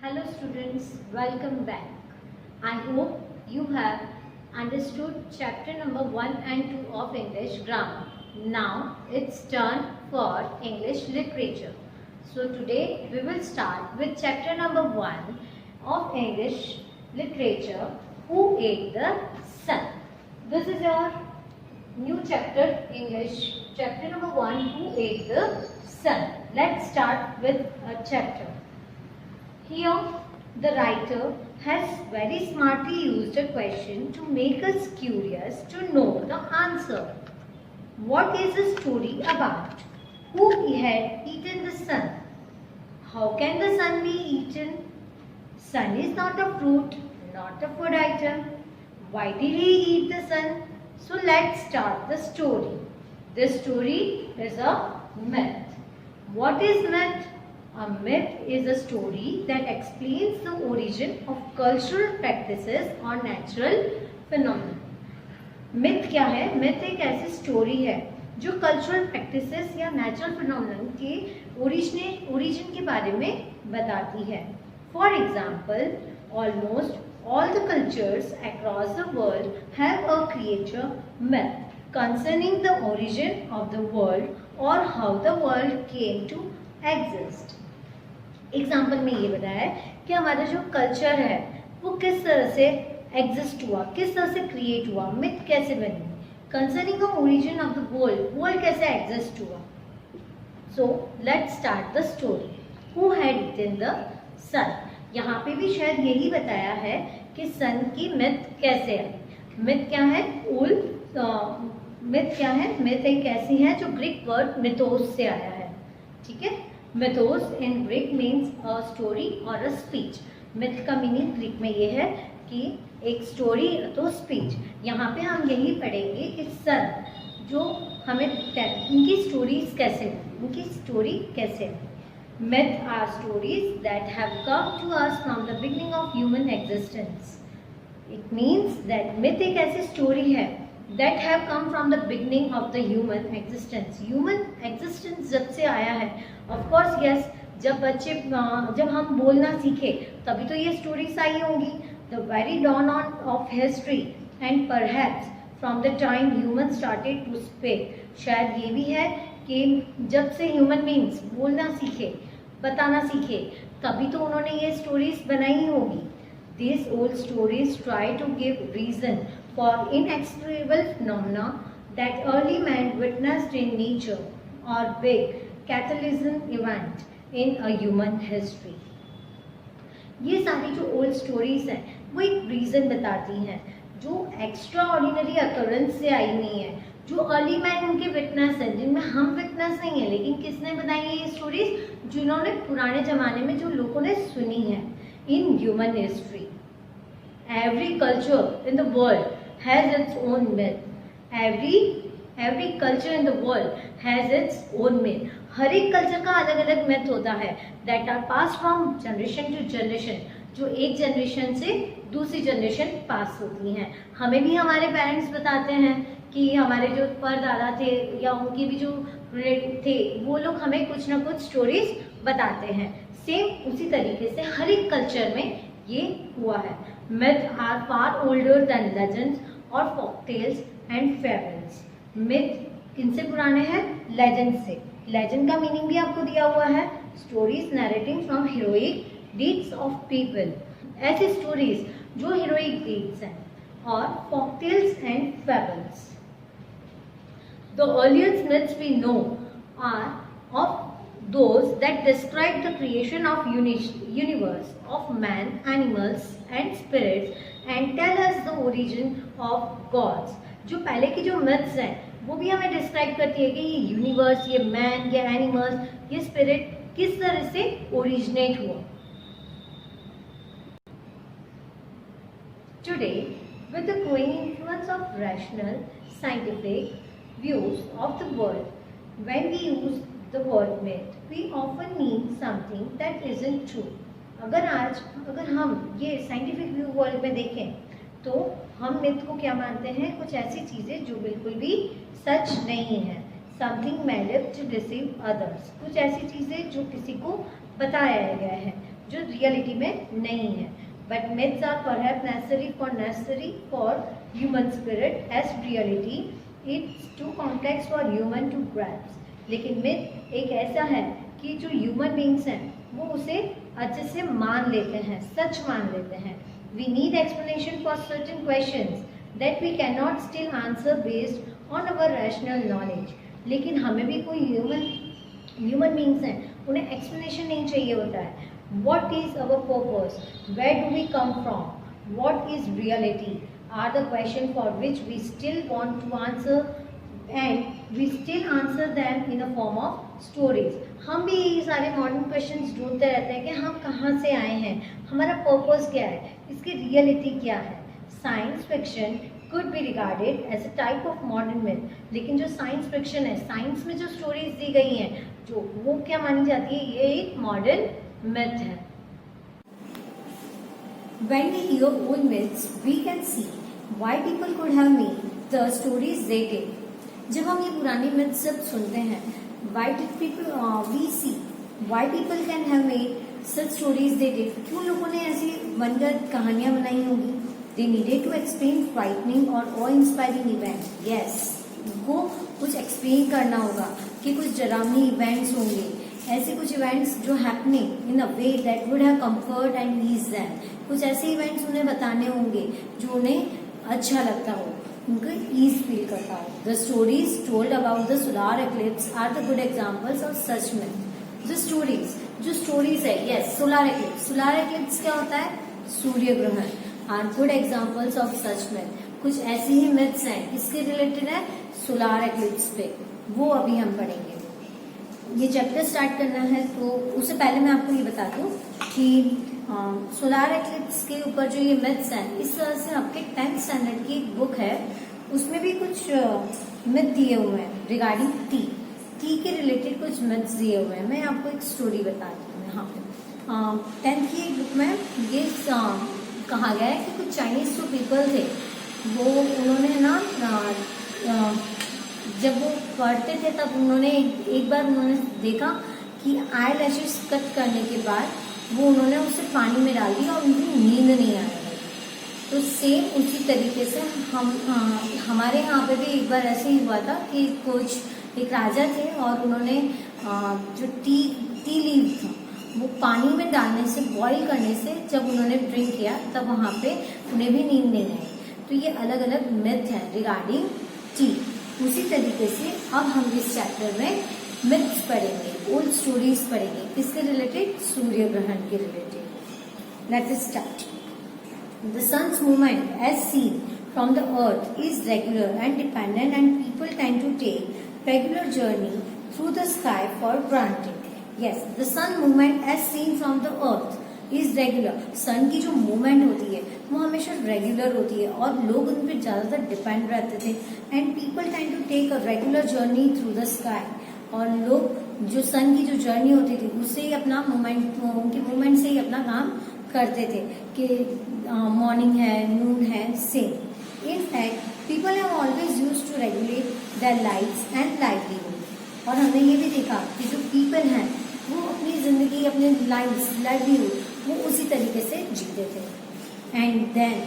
Hello students, welcome back. I hope you have understood chapter number 1 and 2 of English grammar. Now it's turn for English literature. So today we will start with chapter number 1 of English literature, Who Ate the Sun. This is your new chapter, English chapter number 1, Who Ate the Sun. Let's start with a chapter. Here, the writer has very smartly used a question to make us curious to know the answer. What is the story about? Who had eaten the sun? How can the sun be eaten? Sun is not a fruit, not a food item. Why did he eat the sun? So let's start the story. This story is a myth. What is myth? A myth is a story that explains the origin of cultural practices or natural phenomena. myth क्या है? myth एक ऐसी story है जो cultural practices या natural phenomenon के origin के बारे में बताती है. For example, almost all the cultures across the world have a creature myth concerning the origin of the world or how the world came to exist. Example में ये बताया है कि हमारा जो कल्चर है वो किस तरह से एग्जिस्ट हुआ, किस तरह से क्रिएट हुआ, मिथ कैसे बनी, concerning the origin of the world कैसे एग्जिस्ट हुआ. So let's start the story. Who had eaten the sun. यहाँ पे भी शायद यही बताया है कि सन की मिथ कैसे है. मिथ क्या है? मिथ क्या है? मिथ एक ऐसी है जो ग्रीक वर्ड मिथोस से आया है. ठीक है. Mythos in Greek means a story और अ स्पीच. मिथ का मीनिंग ग्रीक में ये है कि एक स्टोरी तो स्पीच. यहाँ पे हम यही पढ़ेंगे कि सन जो हमें इनकी स्टोरीज कैसे हुई, इनकी स्टोरी कैसे हुई. Myth are stories that have come to us from the beginning of human existence. It means that myth एक ऐसी स्टोरी है that have come from the beginning of the human existence. Human existence जब से आया है, of course yes, जब हम बोलना सीखे तभी तो ये स्टोरीज आई होंगी. The very dawn of history and perhaps from the time human started to speak. शायद ये भी है कि जब से human beings बोलना सीखे, बताना सीखे, तभी तो उन्होंने ये स्टोरीज बनाई होगी. These old stories try to give reason for inexplicable phenomena that early man witnessed in nature or big cataclysm event in a human history. ये सारी जो ओल्ड स्टोरीज हैं वो एक रीज़न बताती हैं जो एक्स्ट्रा ऑर्डिनरी अकरेंस से आई नहीं है, जो अर्ली मैन उनके विटनेस हैं, जिनमें हम विटनेस नहीं है, लेकिन किसने बनाई है ये स्टोरीज? जिन्होंने पुराने ज़माने में जो लोगों ने सुनी है in human history. Every culture in the world has its own myth. Every culture in the world has its own myth. हर एक कल्चर का अलग अलग myth होता है that are passed from generation to generation, जो एक जनरेशन से दूसरी जनरेशन पास होती हैं. हमें भी हमारे पेरेंट्स बताते हैं कि हमारे जो परदादा थे या उनके भी जो रिलेटिव थे वो लोग हमें कुछ ना कुछ स्टोरीज बताते हैं. सेम उसी तरीके से हर एक कल्चर में ये हुआ है. Myths are far older than legends or folktales and fables. Myth किनसे पुराने हैं? Legend से. Legend का मीनिंग भी आपको दिया हुआ है. Stories narrating from heroic deeds of people. ऐसी स्टोरीज जो heroic deeds हैं. और folktales and fables. The earliest myths we know are of those that describe the creation of universe of man, animals and spirits and tell us the origin of gods. जो पहले की जो myths हैं वो भी हमें डिस्क्राइब करती है कि ये यूनिवर्स, ये मैन, ये एनिमल्स, ये स्पिरिट किस तरह से ओरिजिनेट हुआ. Today, with the growing influence of rational, scientific views of the world, when we use the word myth, we often mean something that isn't true. अगर हम ये साइंटिफिक व्यू वर्ल्ड में देखें तो हम मिथ को क्या मानते हैं? कुछ ऐसी चीज़ें जो बिल्कुल भी सच नहीं है. Something made up to deceive others. कुछ ऐसी चीज़ें जो किसी को बताया गया है, जो रियलिटी में नहीं है। But myths are perhaps necessary for human spirit as reality it's too complex for human to grasp। लेकिन myth एक ऐसा है कि जो ह्यूमन बींग्स हैं वो उसे अच्छे से मान लेते हैं, सच मान लेते हैं। We need explanation for certain questions that we cannot still answer based on our rational knowledge। लेकिन हमें भी कोई ह्यूमन बींग्स हैं, उन्हें एक्सप्लेनेशन नहीं चाहिए होता है। What is our purpose? Where do we come from? What is reality? Are the questions for which we still want to answer and we still answer them in a form of stories। हम भी यही सारे modern questions ढूंढते रहते हैं कि हम कहाँ से आए हैं, हमारा पर्पस क्या है, इसकी रियलिटी क्या है। Science fiction could be regarded as a type of modern myth। लेकिन जो साइंस फिक्शन है, साइंस में जो स्टोरीज दी गई हैं, जो वो क्या मानी जाती है, ये एक मॉडर्न myth है। When we hear old myths, we can see why people could have made the stories they did। जब हम ये पुरानी myths सब सुनते हैं, why did people we see why people can have made such stories they did। क्यों लोगों ने ऐसी मनगढ़ंत कहानियां बनाई होंगी। They needed to explain frightening or awe-inspiring events। Yes, वो कुछ एक्सप्लेन करना होगा कि कुछ डरावनी इवेंट्स होंगे, ऐसे कुछ इवेंट्स जो happening in a way that would have comfort and ease them. कुछ ऐसे इवेंट्स उन्हें बताने होंगे जो उन्हें अच्छा लगता हो, उनको ईज फील करता हो। The stories told about the solar eclipse are the good examples of such myth। जो स्टोरीज है, यस, सोलार एक्लिप्स क्या होता है, सूर्य ग्रहण, are good examples of such myth। कुछ ऐसी ही myths हैं, किसके रिलेटेड है, सोलार एक्लिप्स पे, वो अभी हम पढ़ेंगे। ये चैप्टर स्टार्ट करना है तो उससे पहले मैं आपको ये बता दूं कि सोलार एक्लिप्स के ऊपर जो ये myths हैं, इस तरह से आपके 10th स्टैंडर्ड की एक बुक है, उसमें भी कुछ myth दिए हुए हैं रिगार्डिंग टी के रिलेटेड कुछ myths दिए हुए हैं। मैं आपको एक स्टोरी बताती हूँ यहाँ पे। 10th की एक बुक में ये कहा गया है कि कुछ चाइनीज जो पीपल थे, वो उन्होंने ना जब वो पढ़ते थे तब उन्होंने एक बार उन्होंने देखा कि आई लैशेस कट करने के बाद वो उन्होंने उसे पानी में डाल दिया और उनकी नींद नहीं आ रही। तो सेम उसी तरीके से हमारे यहाँ पे भी एक बार ऐसे ही हुआ था कि कुछ एक राजा थे और उन्होंने जो टी लीव था वो पानी में डालने से, बॉईल करने से जब उन्होंने ड्रिंक किया तब वहाँ पे उन्हें भी नींद नहीं आई। तो ये अलग अलग myth है रिगार्डिंग टी। उसी तरीके से अब हम इस चैप्टर में myths पढ़ेंगे, ओल्ड स्टोरीज पढ़ेंगे, किसके रिलेटेड, सूर्य ग्रहण के related. Let us start. The sun's movement as seen from the earth is regular and dependent and people tend to take regular journey through the sky for granted. Yes, the sun movement as seen from the earth is regular. Sun की जो movement होती है वो हमेशा regular होती है और लोग उन पर ज्यादातर डिपेंड रहते थे। And people tend to take a regular journey through the sky. और लोग जो सन की जो जर्नी होती थी उससे ही अपना मूवमेंट, उनके मूवमेंट से ही अपना काम करते थे कि मॉर्निंग है, नून है, same. In fact people have always used to regulate their lives and livelihood. और हमने ये भी देखा कि जो पीपल हैं वो अपनी जिंदगी, अपने लाइवलीहुड वो उसी तरीके से जीते थे। And then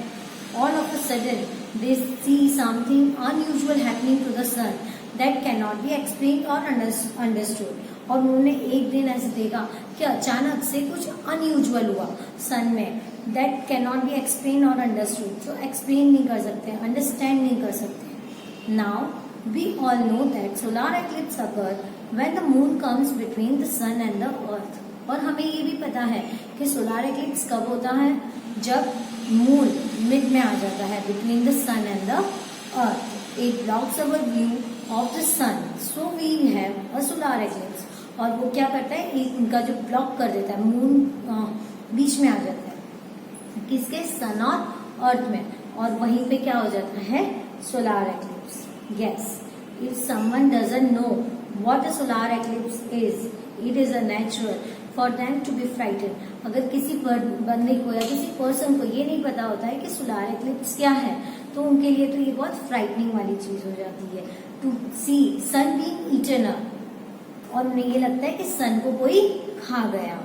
all of a sudden they see something unusual happening to the sun that can not be explained और अंडरस्टूड। और उन्होंने एक दिन ऐसे देखा कि अचानक से कुछ अनयूजुअल हुआ सन में, that can not be explain or understood, जो एक्सप्लेन नहीं कर सकते, अंडरस्टैंड नहीं कर सकते। Now we all know that solar eclipse occur when the moon comes between the sun and the earth. और हमें ये भी पता है कि सोलार एक्लिप्स कब होता है, जब मून मिड में आ जाता है, between the sun and the earth. It blocks our view of the sun, so we have a solar eclipse. और वो क्या करता है, एक उनका जो ब्लॉक कर देता है, मून बीच में आ जाता है, किसके, सन और अर्थ में, और वहीं पे क्या हो जाता है, solar eclipse. Yes, if someone doesn't know what a solar eclipse is, it is a natural for them to be frightened. अगर किसी बंदे को या किसी पर्सन को ये नहीं पता होता है कि सोलार एक्लिप्स क्या है, तो उनके लिए तो ये बहुत फ्राइटनिंग वाली चीज हो जाती है। To see sun being eaten up, और उन्हें ये लगता है कि सन को कोई खा गया।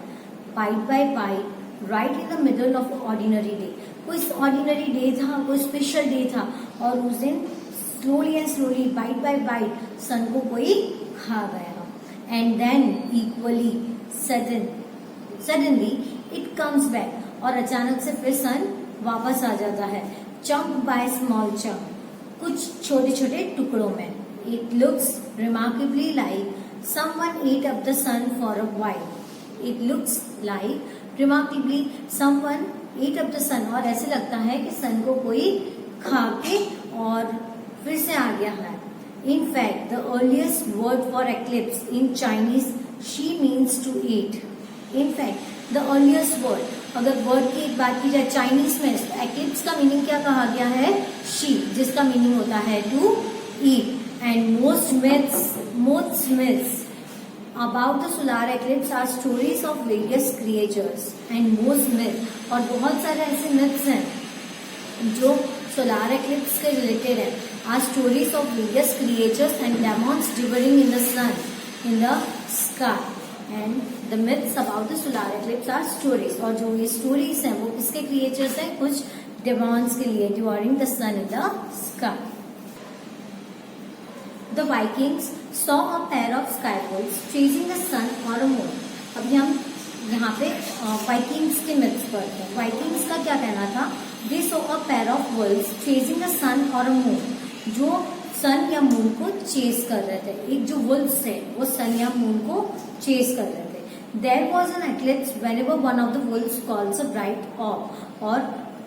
Bite right in the middle of ordinary day. कोई ऑर्डिनरी डे था, कोई स्पेशल डे था, और उस दिन slowly and slowly bite by bite sun को कोई खा गया। And then equally suddenly it comes back, और अचानक से फिर सन वापस आ जाता है। चंक बाय स्मॉल चंक, कुछ छोटे छोटे टुकड़ों में। It looks remarkably like someone ate up the sun for a while. It looks like remarkably someone ate up the sun, और ऐसे लगता है कि सन को कोई खा के और फिर से आ गया है। In fact, the earliest word for eclipse in Chinese, she means to eat. In fact, the earliest word, अगर वर्ड की एक बात की जाए चाइनीज में, eclipse का मीनिंग क्या कहा गया है? she, जिसका मीनिंग होता है to eat. And most myths about the solar eclipse are stories of various creatures. And most myths, और बहुत सारे ऐसे myths हैं जो सोलार एक्लिप्स के रिलेटेड है, are stories of various creatures and demons devouring in the sun in the sky. And the myths about the solar eclipse are stories, और जो ये स्टोरीज हैं वो किसके क्रिएचर्स हैं? कुछ डेमॉन्स के लिए, devouring the sun in the sky. The Vikings saw a pair of sky wolves chasing the sun और अ मून। अभी हम यहाँ पे वाइकिंग्स के मिथ्स पढ़ते हैं। वाइकिंग्स का क्या कहना था? They saw a pair of wolves chasing the sun or a moon, जो सन या मून को चेस कर रहे थे। एक जो वुल्व्स थे वो सन या मून को चेस कर रहे थे। There was an eclipse whenever one of the wolves calls a bright orb, और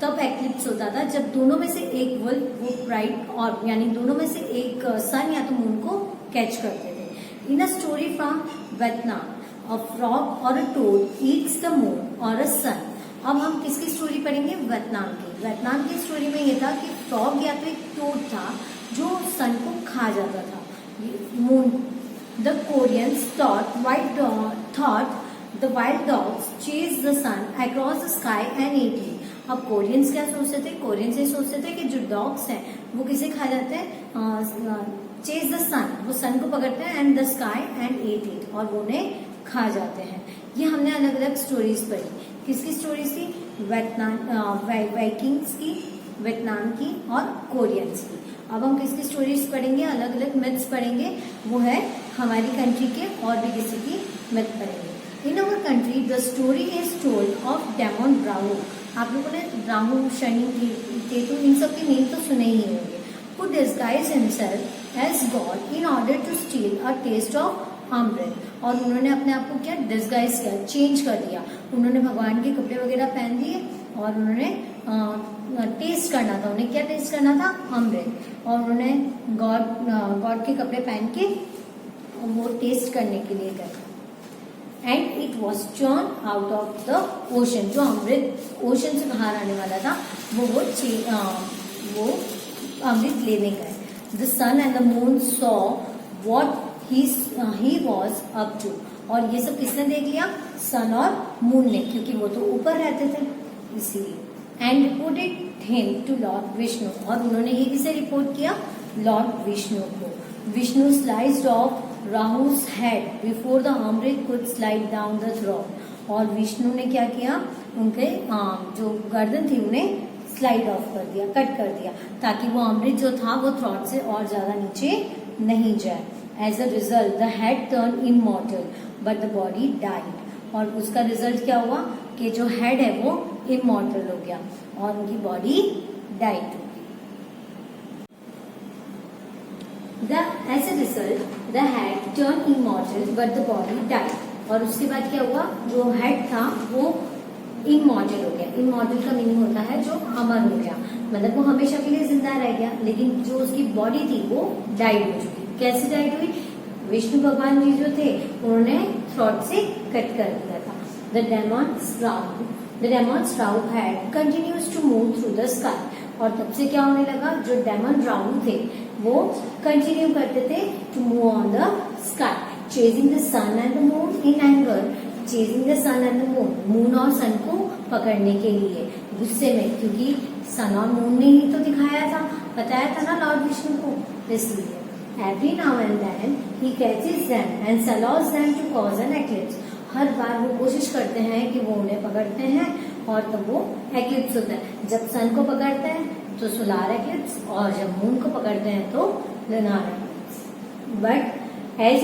तब एक्लिप्स होता था जब दोनों में से एक वुल्व वो ब्राइट ऑर्ब, यानी दोनों में से एक सन या तो मून को कैच करते थे। In a story from Vietnam, a frog or a toad eats the moon or a sun। अब हम किसकी स्टोरी पढ़ेंगे? वियतनाम की। वियतनाम की स्टोरी में ये था कि फ्रॉग या तो एक टोड था जो सन को खा जाता था, moon. The Koreans thought the wild dogs chase the sun across the sky and ate it. अब कोरियंस क्या सोचते थे? कोरियंस ये सोचते थे कि जो डॉग्स हैं वो किसे खा जाते हैं? चेज द सन, वो सन को पकड़ते हैं, and the sky and ate it, और वो उन्हें खा जाते हैं। ये हमने अलग अलग स्टोरीज पढ़ी। किसकी स्टोरी थी? वाइकिंग्स की, वियतनाम की और कोरियंस की। अब हम किसकी स्टोरीज पढ़ेंगे? अलग अलग मिथ्स पढ़ेंगे। वो है हमारी कंट्री के, और भी किसी की मिथ पढ़ेंगे। In our country the story is told of demon Rahu. आप लोगों ने ब्राहू, शनि, केतु, इन सब के नेम तो सुने ही होंगे। Who disguise himself as god in order to steal a taste of amrit, और उन्होंने अपने आप को क्या डिस्गाइज किया, चेंज कर दिया। उन्होंने भगवान के कपड़े वगैरह पहन दिए और उन्होंने टेस्ट करना था। उन्हें क्या टेस्ट करना था? अमृत। और उन्होंने गॉड के कपड़े पहन के वो टेस्ट करने के लिए गए। And it was churn out of the ocean, जो अमृत ओशन से बाहर आने वाला था वो अमृत लेने गए। The sun and the moon saw what he was up to, और ये सब किसने देख लिया? सन और मून ने, क्योंकि वो तो ऊपर रहते थे इसीलिए। And reported him to lord Vishnu, और उन्होंने ये किसे रिपोर्ट किया? लॉर्ड विष्णु को। विष्णु स्लाइस्ड ऑफ राहु's head before the amrit could slide down the throat, और विष्णु ने क्या किया? उनके जो गर्दन थी उन्हें स्लाइड ऑफ कर दिया, कट कर दिया, ताकि वो अमृत जो था वो थ्रोट से और ज्यादा नीचे नहीं जाए। As a result, the head turned immortal, but the body died. और उसका रिजल्ट क्या हुआ कि जो हेड है वो इमॉर्टल हो गया और उनकी बॉडी डाइड हो गई। As a result, the head turned immortal, but the body died. और उसके बाद क्या हुआ? जो हेड था वो इमॉर्टल हो गया। इमॉर्टल का मीनिंग होता है जो अमर हो गया, मतलब वो हमेशा के लिए जिंदा रह गया, लेकिन जो उसकी बॉडी थी वो डाइड हो चुकी। कैसे डाइड हुई? विष्णु भगवान जी जो थे उन्होंने थ्रोट से कट कर दिया था। The demon Rahu had continues to move through the sky, और तब से क्या होने लगा? जो डेमन राहु थे वो कंटिन्यू करते थे to move on the sky, chasing the sun and the moon in anger. Chasing the sun and the moon, moon और सन को पकड़ने के लिए गुस्से में, क्योंकि सन और मून ने ही तो दिखाया था, बताया था ना लॉर्ड विष्णु को, इसलिए। Every now and then he catches them and allows them to cause an eclipse. हर बार वो कोशिश करते हैं कि वो उन्हें पकड़ते हैं और तब वो एक्लिप्स होता है। जब सन को पकड़ते हैं तो सोलार एक्लिप्स और जब मून को पकड़ते हैं तो lunar eclipse. But as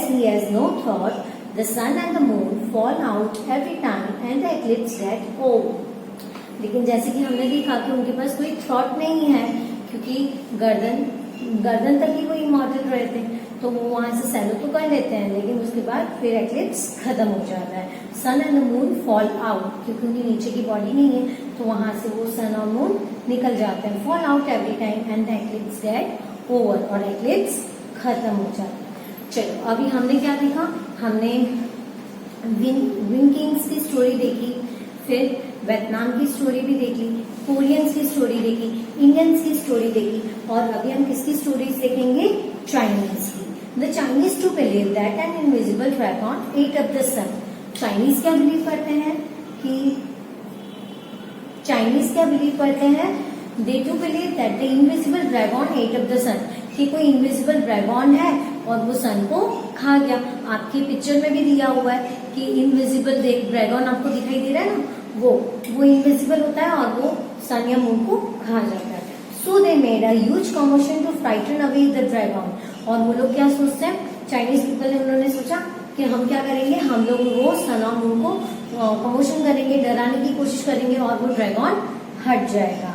he has no thought, the sun and the moon fall out every time and the eclipse get over. लेकिन जैसे कि हमने देखा कि उनके पास कोई थॉट नहीं है, क्योंकि गर्दन तक ही वो इमॉर्टल रहते हैं, तो वो वहां से सैलो तो कर लेते हैं, लेकिन उसके बाद फिर एक्लिप्स खत्म हो जाता है। Sun and the moon fall out, क्योंकि उनकी नीचे की बॉडी नहीं है, तो वहां से वो सन और मून निकल जाते हैं। Fall out every time and the eclipse get over, और एक्लिप्स खत्म हो जाता है। चलो अभी हमने क्या देखा, हमने विंग किंग्स की स्टोरी देखी, फिर वियतनाम की स्टोरी भी देख ली, कोरियंस की स्टोरी देखी, इंडियंस की स्टोरी देखी, और अभी हम किसकी स्टोरीज देखेंगे, चाइनीज की। The Chinese to believe that an invisible dragon ate up the sun. Chinese क्या बिलीव करते हैं कि they to believe that the invisible dragon ate up the sun, कि कोई इनविजिबल ड्रैगन है और वो सन को खा गया। आपकी पिक्चर में भी दिया हुआ है कि इनविजिबल ड्रैगन आपको दिखाई दे रहा है ना, वो इनविजिबल होता है और वो सन या मून को खा जाता है। So they made a huge commotion to frighten away the dragon. और वो लोग क्या सोचते हैं, चाइनीज पीपल ने, उन्होंने सोचा कि हम क्या करेंगे, हम लोग वो सन और मून को कमोशन करेंगे, डराने की कोशिश करेंगे और वो ड्रैगन हट जाएगा।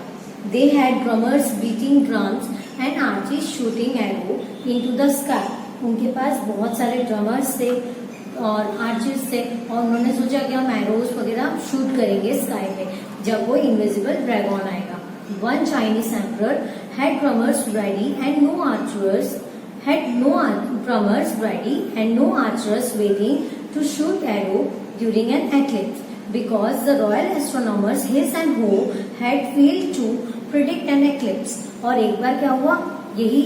They had drummers beating drums and archers shooting arrow into the sky. उनके पास बहुत सारे ड्रमर्स थे और आर्चर्स थे, और उन्होंने सोचा कि हम एरोज वगैरह शूट करेंगे स्काई पे जब वो इनविजिबल ड्रैगन आएगा। One Chinese emperor had drummers ready and no archers waiting to shoot arrow during an eclipse, because the royal astronomers Hiss and Ho had failed to predict an eclipse। और एक बार क्या हुआ, यही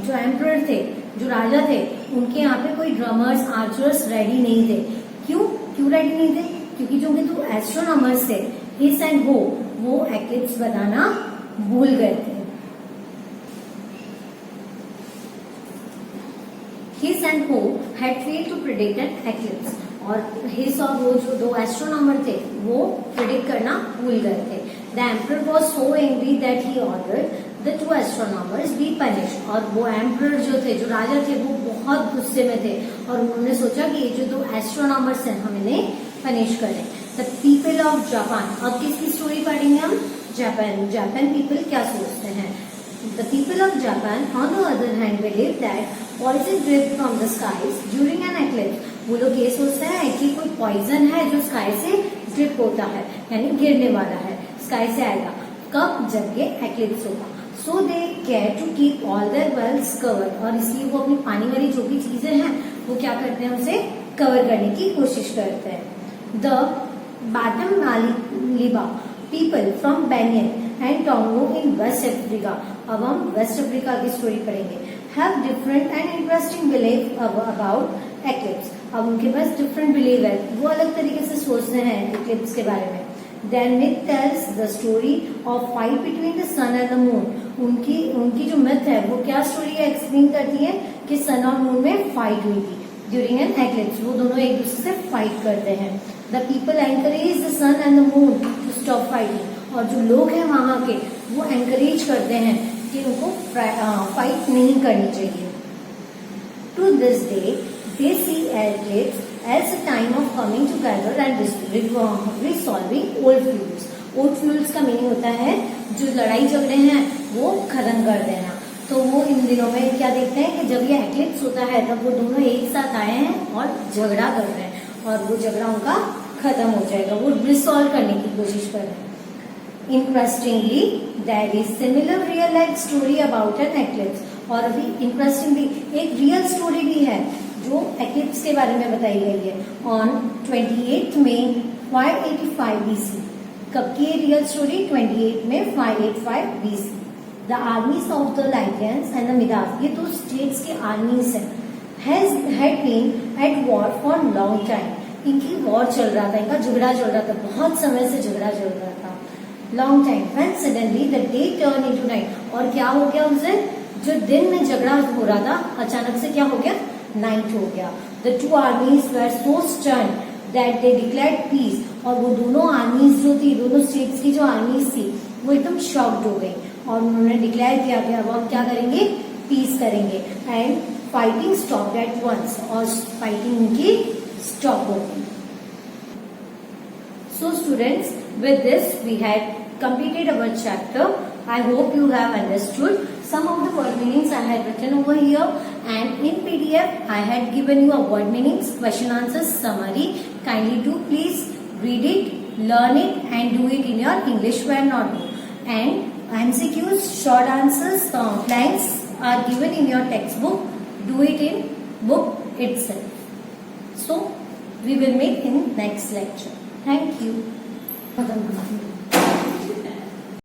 जो emperor थे, जो राजा थे, उनके यहाँ पे कोई ड्रमर्स आर्चर्स रेडी नहीं थे। क्यों रेडी नहीं थे, क्योंकि जो उनके 2 एस्ट्रोनॉमर्स थे हिस एंड हो, वो एक्लिप्स बताना भूल गए थे। Hsi and Ho had failed to predict an eclipse, और हिस और वो जो 2 एस्ट्रोनॉमर थे वो प्रिडिक्ट करना भूल गए थे। The emperor was so angry that he ordered the 2 astronomers be punished. और वो एम्परर जो थे, जो राजा थे, वो बहुत गुस्से में थे और उन्होंने सोचा कि ये जो 2 एस्ट्रोनॉमर्स हैं हम इन्हें पनिश करें। द पीपल ऑफ जापान, अब किसकी स्टोरी पढ़ेंगे हम, जापान पीपल क्या सोचते हैं। The people of Japan on the other hand believe that poison drip from the skies during an eclipse. वो लोग ये सोचते हैं कि कोई पॉइजन है जो स्काई से ड्रिप होता है, यानी गिरने वाला है, स्काई से आएगा। कब, जब ये एक्लिप्स होगा। So they care to keep all their wells covered, और इसलिए वो अपनी पानी वाली जो भी चीजें हैं वो क्या करते हैं, उसे कवर करने की कोशिश करते हैं। The Batammaliba people from Benin and Togo in West Africa. अब हम वेस्ट अफ्रीका की स्टोरी पढ़ेंगे। Have different and interesting believe about eclipse. अब उनके पास डिफरेंट बिलीव है, वो अलग तरीके से सोचते हैं एक्लिप्स के बारे में। Their myth tells the story of fight between the sun and the moon। उनकी जो मिथ है वो क्या स्टोरी एक्सप्लेन करती है कि सन और मून में फाइट हुई थी ड्यूरिंग एन एक्लिप्स। वो दोनों एक दूसरे से फाइट करते हैं। The people encourage the sun and the moon to stop fighting. और जो लोग हैं वहां के, वो एनकरेज करते हैं कि उनको फाइट नहीं करनी चाहिए। To this day they see eclipse as a time of coming together and resolving old feuds। old feuds का मीनिंग होता है जो लड़ाई झगड़े हैं वो खत्म कर देना। तो वो इन दिनों में क्या देखते हैं कि जब ये एक्लिप्स होता है तब वो दोनों एक साथ आए हैं और झगड़ा कर रहे हैं, और वो झगड़ा उनका खत्म हो जाएगा, वो रिसॉल्व करने की कोशिश कर रहे हैं। Interestingly there is similar real life story about an eclipse. और अभी इंटरेस्टिंगली एक रियल स्टोरी भी है जो एक्लिप्स के बारे में बताई गई है। On 28 May 585 BC। कब की रियल स्टोरी, 28 में 585 BC। The armies of the Lydians and the Medes, ये 2 स्टेट्स के आर्मीज हैं, had been at war for long time। इनकी वॉर चल रहा था, इनका झगड़ा चल रहा था, बहुत समय से झगड़ा चल रहा था, long time. when suddenly the day turned into night। और क्या हो गया उस दिन, जो दिन में झगड़ा हो रहा था अचानक से क्या हो गया, नाइट हो गया। the two armies were so stunned that they declared peace. और वो दोनों आर्मीज जो थी, दोनों स्टेट्स की जो आर्मीज थी, वो एकदम शॉक्ड हो गई और उन्होंने डिक्लेयर किया कि अब हम क्या करेंगे, पीस करेंगे. And fighting stop at once, और फाइटिंग उनकी स्टॉप हो गई. So students, with this we had completed our chapter. I hope you have understood. Some of the word meanings I had written over here, and in PDF I had given you a word meanings, question answers, summary. Kindly do please read it, learn it and do it in your English word notebook. And MCQs, short answers, blanks are given in your textbook. Do it in book itself. So we will meet in next lecture. Thank you.